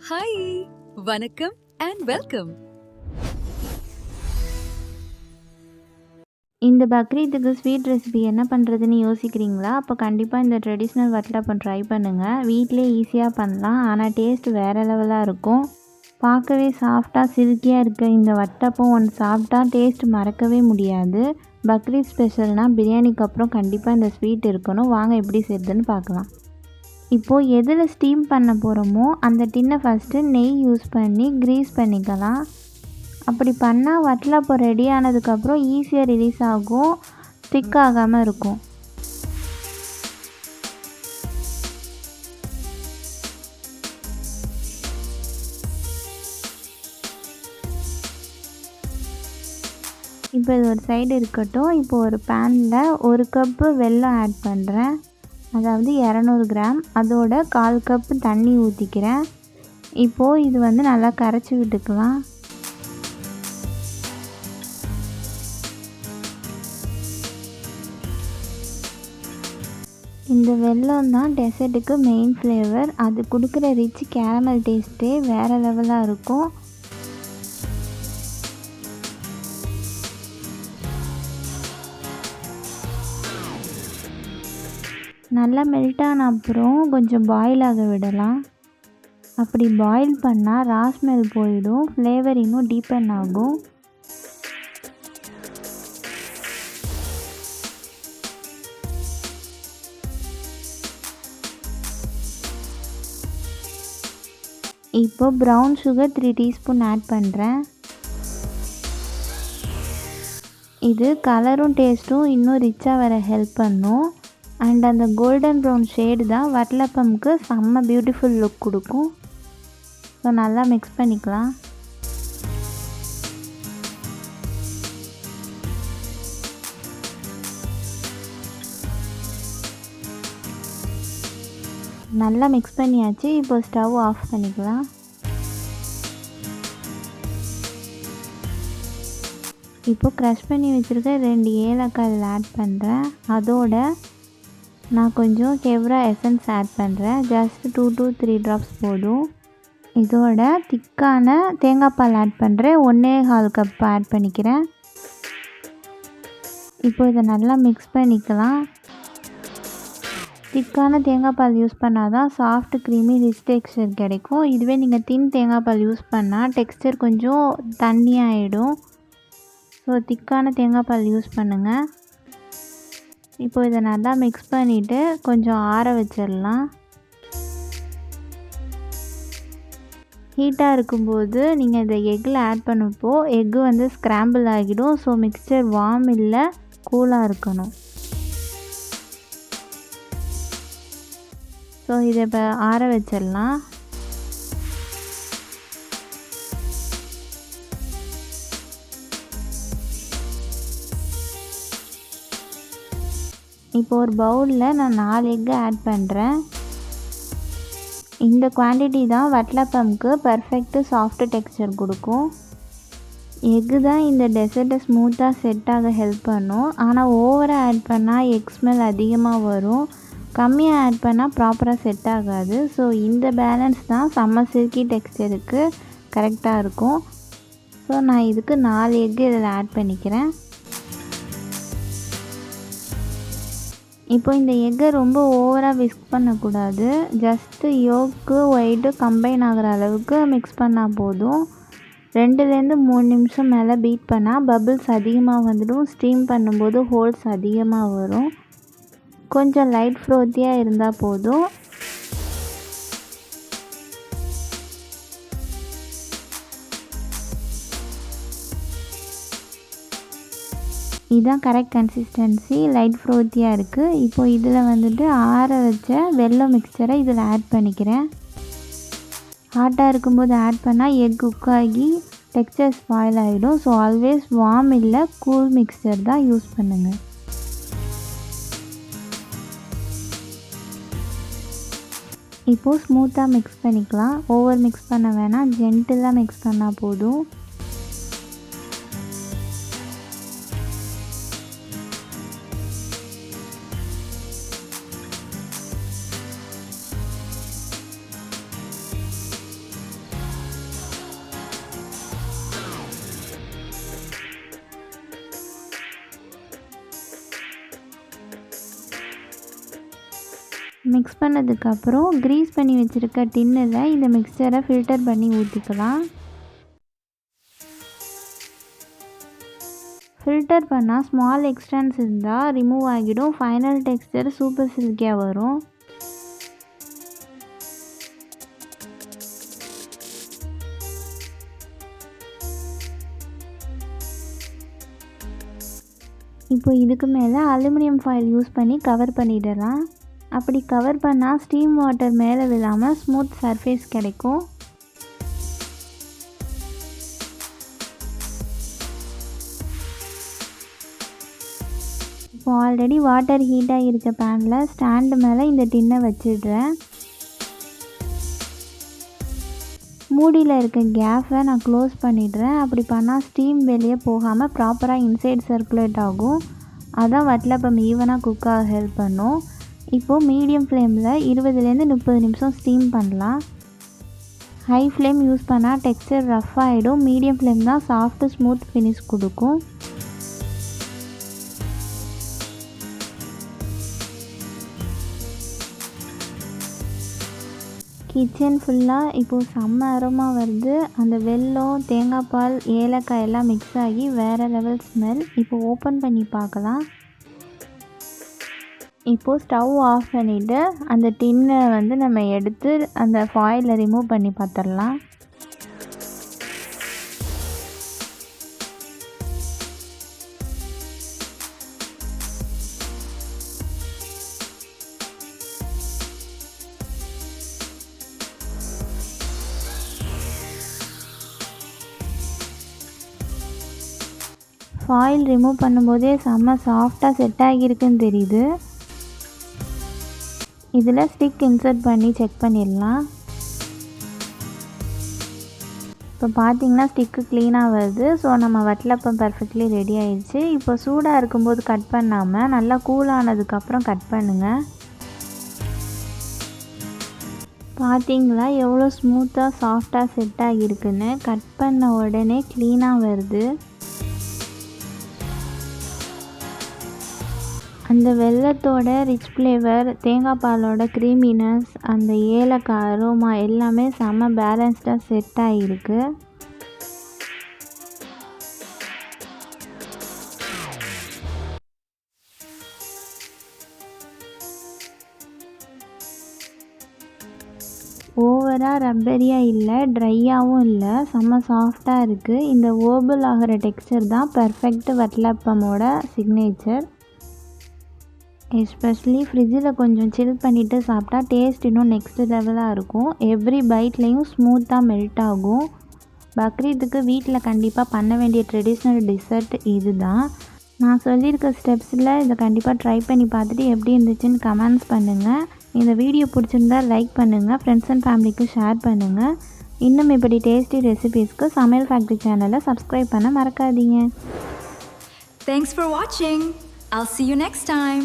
Hi, வணக்கம் and welcome. இந்த பக்ரீத்துக்கு sweet recipe என்ன பண்ணுறதுன்னு யோசிக்கிறீங்களா? அப்போ கண்டிப்பாக இந்த ட்ரெடிஷ்னல் வட்டலப்பம் ட்ரை பண்ணுங்கள். வீட்டிலே ஈஸியாக பண்ணலாம், ஆனால் டேஸ்ட் வேறு லெவலாக இருக்கும். பார்க்கவே சாஃப்டாக சில்கியாக இருக்க இந்த வட்டப்பம் ஒன்று சாப்பிட்டா டேஸ்ட் மறக்கவே முடியாது. பக்ரீத் ஸ்பெஷல்னால் பிரியாணிக்கு அப்புறம் கண்டிப்பாக இந்த ஸ்வீட் இருக்கணும். வாங்க எப்படி செய்யுதுன்னு பார்க்கலாம். இப்போது எதில் ஸ்டீம் பண்ண போகிறோமோ அந்த டின்னை ஃபஸ்ட்டு நெய் யூஸ் பண்ணி க்ரீஸ் பண்ணிக்கலாம். அப்படி பண்ணால் வட்டலப்பம் ரெடி ஆனதுக்கப்புறம் ஈஸியாக ரிலீஸ் ஆகும், ஸ்டிக் ஆகாமல் இருக்கும். இப்போ இது ஒரு சைடு இருக்கட்டும். இப்போ ஒரு பேனில் 1 கப்பு வெல்லம் ஆட் பண்ணுறேன், அதாவது 200 கிராம். அதோட 1/4 கப்பு தண்ணி ஊற்றிக்கிறேன். இப்போது இது நல்லா கரைச்சி விட்டுக்கலாம். இந்த வெல்லம் தான் டெசர்ட்டுக்கு மெயின் ஃப்ளேவர். அது கொடுக்குற ரிச் கேரமல் டேஸ்ட்டே வேறு லெவலாக இருக்கும். நல்லா மெல்ட் ஆன அப்புறம் கொஞ்சம் பாயில் ஆக விடலாம். அப்படி பாயில் பண்ணால் ரா ஸ்மெல் போயிடும், ஃப்ளேவர் இன்னும் டீப்பன் ஆகும். இப்போ ப்ரௌன் சுகர் 3 டீஸ்பூன் ஆட் பண்ணுறேன். இது கலரும் டேஸ்ட்டும் இன்னும் ரிச்சாக வர ஹெல்ப் பண்ணும். அண்ட் அந்த கோல்டன் ப்ரௌன் ஷேடு தான் வட்டலப்பம்க்கு செம்ம பியூட்டிஃபுல் லுக் கொடுக்கும். ஸோ நல்லா மிக்ஸ் பண்ணிக்கலாம். நல்லா மிக்ஸ் பண்ணியாச்சு. இப்போ ஸ்டவ் ஆஃப் பண்ணிக்கலாம். இப்போ க்ரஷ் பண்ணி வச்சுருக்க 2 ஏலக்காய் இதில் ஆட் பண்ணுறேன். அதோட நான் கொஞ்சம் கெவ்ரா எசன்ஸ் ஆட் பண்ணுறேன். ஜஸ்ட் 2 to 3 ட்ராப்ஸ் போதும். இதோட திக்கான தேங்காய் பால் ஆட் பண்ணுறேன். 1.25 கப் ஆட் பண்ணிக்கிறேன். இப்போ இதை நல்லா மிக்ஸ் பண்ணிக்கலாம். திக்கான தேங்காய் பால் யூஸ் பண்ணால் தான் சாஃப்ட் க்ரீமி ரிச் டெக்ஸ்சர் கிடைக்கும். இதுவே நீங்கள் தின் தேங்காய் பால் யூஸ் பண்ணால் டெக்ஸ்சர் கொஞ்சம் தண்ணியாகிடும். ஸோ திக்கான தேங்காய் பால் யூஸ் பண்ணுங்கள். இப்போ இதை நல்லா மிக்ஸ் பண்ணிவிட்டு கொஞ்சம் ஆற வச்சிடலாம். ஹீட்டாக இருக்கும்போது நீங்கள் இதை எக்கில் ஆட் பண்ணப்போ எக்கு ஸ்க்ராம்பிள் ஆகிடும். ஸோ மிக்சர் வார்ம் இல்லை, கூலாக இருக்கணும். ஸோ இதை இப்போ ஆற வச்சிடலாம். இப்போ ஒரு பவுலில் நான் 4 எக்கு ஆட் பண்ணுறேன். இந்த குவான்டிட்டி தான் வட்டலப்பம்க்கு பர்ஃபெக்ட்டு சாஃப்ட் டெக்ஸ்சர் கொடுக்கும். எக்கு தான் இந்த டெசர்ட்டை ஸ்மூத்தாக செட் ஆக ஹெல்ப் பண்ணும். ஆனால் ஓவராக ஆட் பண்ணால் எக் ஸ்மெல் அதிகமாக வரும், கம்மியாக ஆட் பண்ணால் ப்ராப்பராக செட் ஆகாது. ஸோ இந்த பேலன்ஸ் தான் செம்ம சில்கி டெக்ஸ்சருக்கு கரெக்டாக இருக்கும். ஸோ நான் இதுக்கு 4 எக்கு இதில் ஆட் பண்ணிக்கிறேன். இப்போ இந்த எக்கை ரொம்ப ஓவராக விஸ்க் பண்ணக்கூடாது. ஜஸ்ட்டு யோக்கு ஒயிட்டு கம்பைன் ஆகிற அளவுக்கு மிக்ஸ் பண்ணால் போதும். 2லேருந்து 3 நிமிஷம் மேலே பீட் பண்ணால் பபிள்ஸ் அதிகமாக வந்துடும். ஸ்டீம் பண்ணும்போது ஹோல்ஸ் அதிகமாக வரும். கொஞ்சம் லைட் ஃப்ரோத்தியாக இருந்தால் போதும். இதுதான் கரெக்ட் கன்சிஸ்டன்சி, லைட் ஃப்ரோத்தியாக இருக்குது. இப்போது இதில் ஆற வச்ச வெல்லம் மிக்சரை இதில் ஆட் பண்ணிக்கிறேன். ஹாட்டாக இருக்கும்போது ஆட் பண்ணால் எக் குக் ஆகி டெக்ஸ்சர் ஸ்பாயில் ஆகிடும். ஸோ ஆல்வேஸ் வார்ம் இல்லை, கூல் மிக்சர் தான் யூஸ் பண்ணுங்கள். இப்போது ஸ்மூத்தாக மிக்ஸ் பண்ணிக்கலாம். ஓவர் மிக்ஸ் பண்ண வேணாம், ஜென்டிலாக மிக்ஸ் பண்ணால் போதும். மிக்ஸ் பண்ணதுக்கப்புறம் க்ரீஸ் பண்ணி வச்சுருக்க டின்னில் இந்த மிக்சரை ஃபில்டர் பண்ணி ஊற்றிக்கலாம். ஃபில்டர் பண்ணால் ஸ்மால் எக்ஸ்ட்ரான்ஸ் இருந்தால் ரிமூவ் ஆகிடும். ஃபைனல் டெக்ஸ்சர் சூப்பர் சில்கியாக வரும். இப்போ இதுக்கு மேலே அலுமினியம் ஃபாயில் யூஸ் பண்ணி கவர் பண்ணிடலாம். அப்படி கவர் பண்ணால் ஸ்டீம் வாட்டர் மேலே விழாமல் ஸ்மூத் சர்ஃபேஸ் கிடைக்கும். இப்போ ஆல்ரெடி வாட்டர் ஹீட்டாக இருக்க பேனில் ஸ்டாண்டு மேலே இந்த டின்னை வச்சிடுறேன். மூடியில் இருக்க கேப்பை நான் க்ளோஸ் பண்ணிடுறேன். அப்படி பண்ணால் ஸ்டீம் வெளியே போகாமல் ப்ராப்பராக இன்சைட் சர்க்குலேட் ஆகும். அதான் வட்டலப்பம் ஈவனாக குக்காக ஹெல்ப் பண்ணும். இப்போது மீடியம் ஃப்ளேமில் 20லேருந்து 30 நிமிஷம் ஸ்டீம் பண்ணலாம். ஹை ஃப்ளேம் யூஸ் பண்ணால் டெக்ஸ்சர் ரஃப் ஆகிடும். மீடியம் ஃப்ளேம் தான் சாஃப்ட்டு ஸ்மூத் ஃபினிஷ் கொடுக்கும். கிச்சன் ஃபுல்லாக இப்போது செம்ம அரோமா வருது. அந்த வெல்லம், தேங்காய் பால், ஏலக்காய் எல்லாம் மிக்ஸ் ஆகி வேறு லெவல் ஸ்மெல். இப்போ ஓப்பன் பண்ணி பார்க்கலாம். இப்போது ஸ்டவ் ஆஃப் பண்ணிவிட்டு அந்த டின்னை நம்ம எடுத்து அந்த ஃபாயிலை ரிமூவ் பண்ணி பார்த்துடலாம். ஃபாயில் ரிமூவ் பண்ணும்போதே செம்ம சாஃப்டாக செட் ஆகியிருக்குன்னு தெரியுது. இதில் ஸ்டிக் இன்சர்ட் பண்ணி செக் பண்ணிடலாம். இப்போ பார்த்திங்கன்னா ஸ்டிக்கு க்ளீனாக வருது. ஸோ நம்ம வட்டலப்பம் பர்ஃபெக்ட்லி ரெடி ஆயிடுச்சு. இப்போ சூடாக இருக்கும்போது கட் பண்ணாமல் நல்லா கூலானதுக்கப்புறம் கட் பண்ணுங்கள். பார்த்திங்களா எவ்வளோ ஸ்மூத்தாக சாஃப்டாக செட் ஆகியிருக்குன்னு. கட் பண்ண உடனே க்ளீனாக வருது. அந்த வெல்லத்தோட ரிச் ஃப்ளேவர், தேங்காய் பாலோட க்ரீமினஸ், அந்த ஏலக்காய் அரோமா எல்லாமே செம்ம பேலன்ஸ்டாக செட் ஆகிருக்கு. ஓவராக ரப்பரியாக இல்லை, ட்ரையாகவும் இல்லை, செம்ம சாஃப்டாக இருக்குது. இந்த ஓபல் ஆகிற டெக்ஸ்சர் தான் பர்ஃபெக்ட் வட்டலப்பமோட சிக்னேச்சர். எஸ்பெஷலி ஃப்ரிட்ஜில் கொஞ்சம் சில் பண்ணிவிட்டு சாப்பிட்டா டேஸ்ட் இன்னும் நெக்ஸ்ட் லெவலாக இருக்கும். எவ்ரி பைட்லேயும் ஸ்மூத்தாக மெல்ட் ஆகும். பக்ரீத்துக்கு வீட்டில் கண்டிப்பாக பண்ண வேண்டிய ட்ரெடிஷ்னல் டிசர்ட் இது தான். நான் சொல்லியிருக்க ஸ்டெப்ஸில் இதை கண்டிப்பாக ட்ரை பண்ணி பார்த்துட்டு எப்படி இருந்துச்சுன்னு கமெண்ட்ஸ் பண்ணுங்கள். இந்த வீடியோ பிடிச்சிருந்தா லைக் பண்ணுங்கள், ஃப்ரெண்ட்ஸ் அண்ட் ஃபேமிலிக்கு ஷேர் பண்ணுங்கள். இன்னும் இப்படி டேஸ்டி ரெசிபீஸ்க்கு சமையல் ஃபேக்ட்ரி சேனலை சப்ஸ்கிரைப் பண்ண மறக்காதீங்க. Thanks for watching. I'll see you next time.